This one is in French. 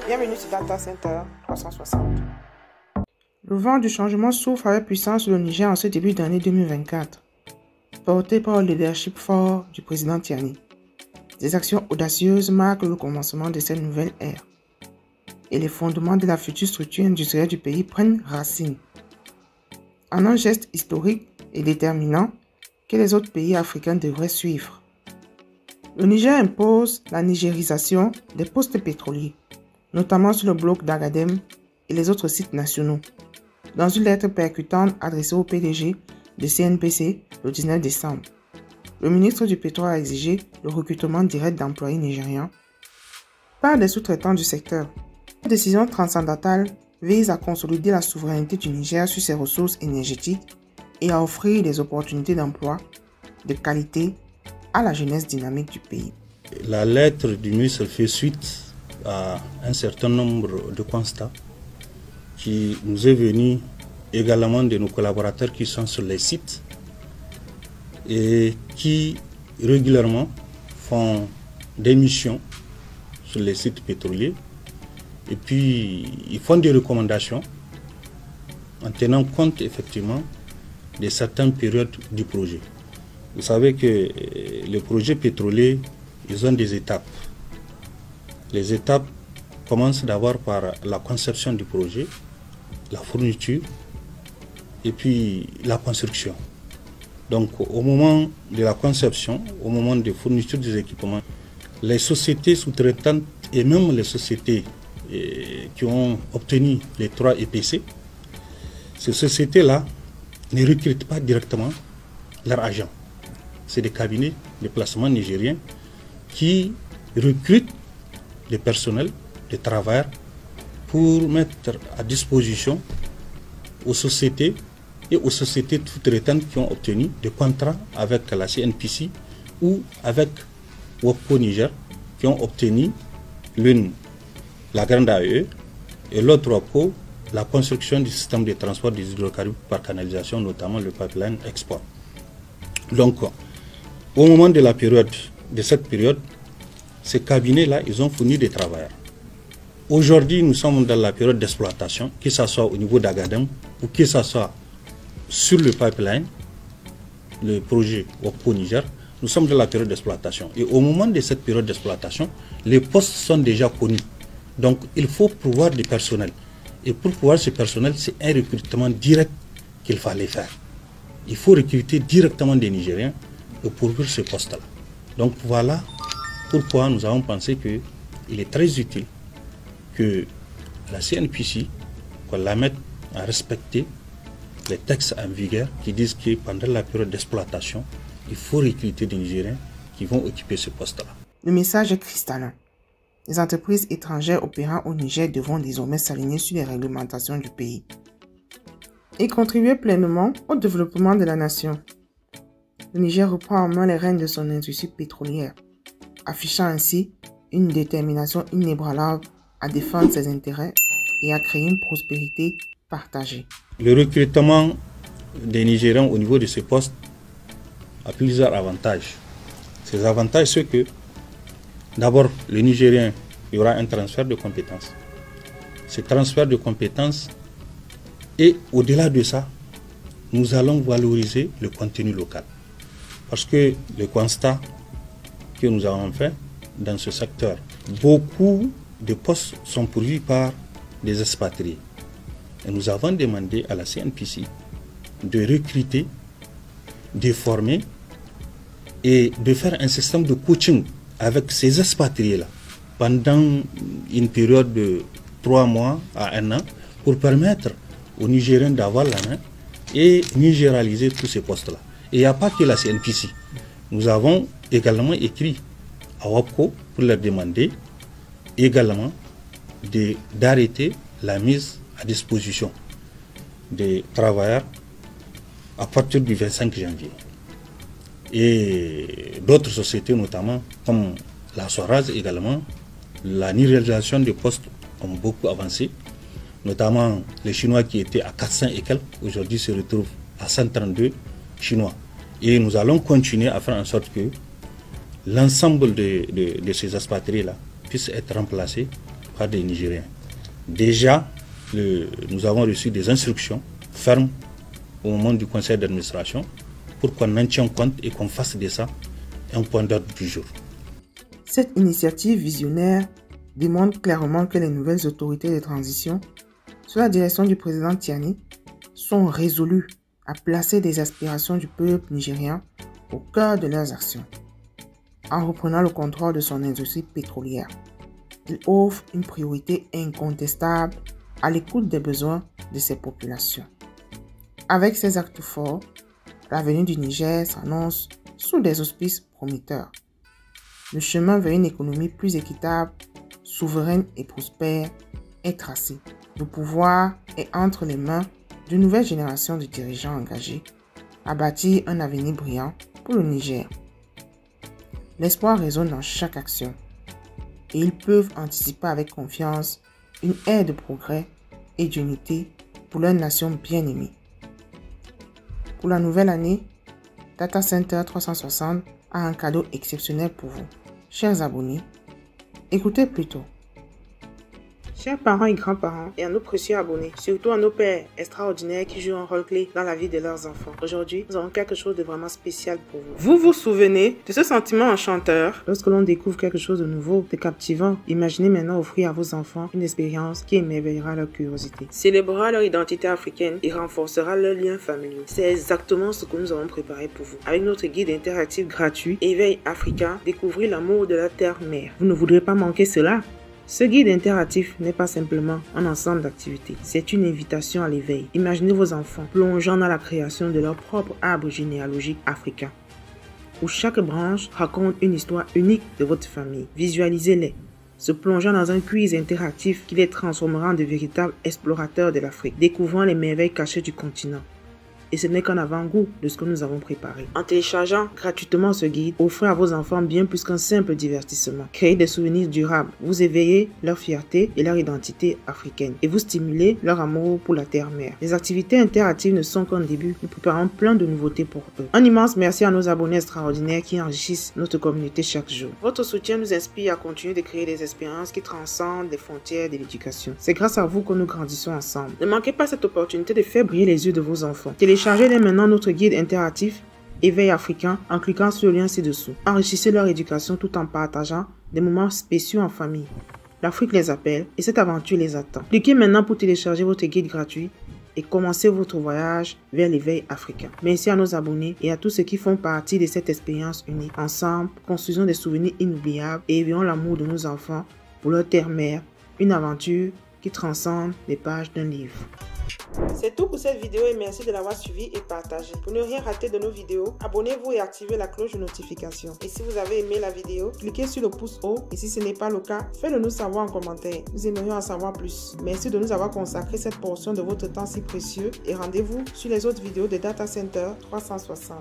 Bienvenue sur Data Center 360. Le vent du changement souffle avec puissance sur le Niger en ce début d'année 2024, porté par le leadership fort du président Tiani. Des actions audacieuses marquent le commencement de cette nouvelle ère, et les fondements de la future structure industrielle du pays prennent racine. En un geste historique et déterminant que les autres pays africains devraient suivre. Le Niger impose la nigérisation des postes pétroliers, notamment sur le bloc d'Agadem et les autres sites nationaux. Dans une lettre percutante adressée au PDG de CNPC le 19 décembre, le ministre du Pétrole a exigé le recrutement direct d'employés nigérians par des sous-traitants du secteur. Cette décision transcendantale vise à consolider la souveraineté du Niger sur ses ressources énergétiques et à offrir des opportunités d'emploi de qualité à la jeunesse dynamique du pays. La lettre du ministre fait suite à un certain nombre de constats qui nous est venu également de nos collaborateurs qui sont sur les sites et qui régulièrement font des missions sur les sites pétroliers et puis ils font des recommandations en tenant compte effectivement de certaines périodes du projet. Vous savez que les projets pétroliers, ils ont des étapes. Les étapes commencent d'abord par la conception du projet, la fourniture et puis la construction. Donc au moment de la conception, au moment de fourniture des équipements, les sociétés sous-traitantes et même les sociétés qui ont obtenu les 3 EPC, ces sociétés-là ne recrutent pas directement leurs agents. C'est des cabinets de placement nigériens qui recrutent des personnels, des travailleurs pour mettre à disposition aux sociétés et aux sociétés sous-traitantes qui ont obtenu des contrats avec la CNPC ou avec WOPCO Niger qui ont obtenu l'une, la grande AE, et l'autre WOPCO, la construction du système de transport des hydrocarbures par canalisation, notamment le pipeline export. Donc, au moment de cette période, ces cabinets-là, ils ont fourni des travailleurs. Aujourd'hui, nous sommes dans la période d'exploitation, que ce soit au niveau d'Agadem ou que ce soit sur le pipeline, le projet WOPCO Niger, nous sommes dans la période d'exploitation. Et au moment de cette période d'exploitation, les postes sont déjà connus. Donc, il faut pouvoir du personnel. Et pour pouvoir ce personnel, c'est un recrutement direct qu'il fallait faire. Il faut recruter directement des Nigériens et pourvoir ce poste-là. Donc voilà pourquoi nous avons pensé qu'il est très utile que la CNPC, qu'on la mette à respecter les textes en vigueur qui disent que pendant la période d'exploitation, il faut recruter des Nigériens qui vont occuper ce poste-là. Le message est cristallin. Les entreprises étrangères opérant au Niger devront désormais s'aligner sur les réglementations du pays et contribuer pleinement au développement de la nation. Le Niger reprend en main les rênes de son industrie pétrolière, affichant ainsi une détermination inébranlable à défendre ses intérêts et à créer une prospérité partagée. Le recrutement des Nigériens au niveau de ce poste a plusieurs avantages. Ces avantages, c'est que d'abord, le Nigérien, il y aura un transfert de compétences. Ce transfert de compétences, et au-delà de ça, nous allons valoriser le contenu local. Parce que le constat que nous avons fait dans ce secteur, beaucoup de postes sont pourvus par des expatriés. Et nous avons demandé à la CNPC de recruter, de former et de faire un système de coaching avec ces expatriés-là pendant une période de 3 mois à 1 an pour permettre aux Nigériens d'avoir la main et nigéraliser tous ces postes-là. Et il n'y a pas que la CNPC. Nous avons également écrit à WOPCO pour leur demander également d'arrêter la mise à disposition des travailleurs à partir du 25 janvier. Et d'autres sociétés, notamment comme la Soraz également, la nigérialisation des postes ont beaucoup avancé, notamment les Chinois qui étaient à 400 et quelques, aujourd'hui se retrouvent à 132 Chinois. Et nous allons continuer à faire en sorte que l'ensemble de ces expatriés-là puissent être remplacés par des Nigériens. Déjà, nous avons reçu des instructions fermes au moment du conseil d'administration pour qu'on en tienne compte et qu'on fasse de ça un point d'ordre du jour. Cette initiative visionnaire démontre clairement que les nouvelles autorités de transition, sous la direction du président Tiani, sont résolues à placer des aspirations du peuple nigérien au cœur de leurs actions. En reprenant le contrôle de son industrie pétrolière, il offre une priorité incontestable à l'écoute des besoins de ses populations. Avec ces actes forts, l'avenir du Niger s'annonce sous des auspices prometteurs. Le chemin vers une économie plus équitable, souveraine et prospère est tracé. Le pouvoir est entre les mains d'une nouvelle génération de dirigeants engagés à bâtir un avenir brillant pour le Niger. L'espoir résonne dans chaque action et ils peuvent anticiper avec confiance une ère de progrès et d'unité pour leur nation bien-aimée. Pour la nouvelle année, Data Center 360 a un cadeau exceptionnel pour vous. Chers abonnés, écoutez plutôt. Chers parents et grands-parents et à nos précieux abonnés, surtout à nos pères extraordinaires qui jouent un rôle clé dans la vie de leurs enfants. Aujourd'hui, nous avons quelque chose de vraiment spécial pour vous. Vous vous souvenez de ce sentiment enchanteur lorsque l'on découvre quelque chose de nouveau, de captivant? Imaginez maintenant offrir à vos enfants une expérience qui émerveillera leur curiosité, célébrera leur identité africaine et renforcera leurs liens familiaux. C'est exactement ce que nous avons préparé pour vous. Avec notre guide interactif gratuit, Éveil Africain, découvrez l'amour de la terre-mère. Vous ne voudrez pas manquer cela? Ce guide interactif n'est pas simplement un ensemble d'activités, c'est une invitation à l'éveil. Imaginez vos enfants plongeant dans la création de leur propre arbre généalogique africain, où chaque branche raconte une histoire unique de votre famille. Visualisez-les, se plongeant dans un quiz interactif qui les transformera en de véritables explorateurs de l'Afrique, découvrant les merveilles cachées du continent. Et ce n'est qu'un avant-goût de ce que nous avons préparé. En téléchargeant gratuitement ce guide, offrez à vos enfants bien plus qu'un simple divertissement. Créez des souvenirs durables, vous éveillez leur fierté et leur identité africaine et vous stimulez leur amour pour la terre-mère. Les activités interactives ne sont qu'un début, nous préparons plein de nouveautés pour eux. Un immense merci à nos abonnés extraordinaires qui enrichissent notre communauté chaque jour. Votre soutien nous inspire à continuer de créer des expériences qui transcendent les frontières de l'éducation. C'est grâce à vous que nous grandissons ensemble. Ne manquez pas cette opportunité de faire briller les yeux de vos enfants. Téléchargez dès maintenant notre guide interactif Éveil Africain en cliquant sur le lien ci-dessous. Enrichissez leur éducation tout en partageant des moments spéciaux en famille. L'Afrique les appelle et cette aventure les attend. Cliquez maintenant pour télécharger votre guide gratuit et commencez votre voyage vers l'éveil africain. Merci à nos abonnés et à tous ceux qui font partie de cette expérience unique. Ensemble, construisons des souvenirs inoubliables et éveillons l'amour de nos enfants pour leur terre-mère. Une aventure qui transcende les pages d'un livre. C'est tout pour cette vidéo et merci de l'avoir suivi et partagé. Pour ne rien rater de nos vidéos, abonnez-vous et activez la cloche de notification. Et si vous avez aimé la vidéo, cliquez sur le pouce haut et si ce n'est pas le cas, faites-le nous savoir en commentaire. Nous aimerions en savoir plus. Merci de nous avoir consacré cette portion de votre temps si précieux et rendez-vous sur les autres vidéos de Data Center 360.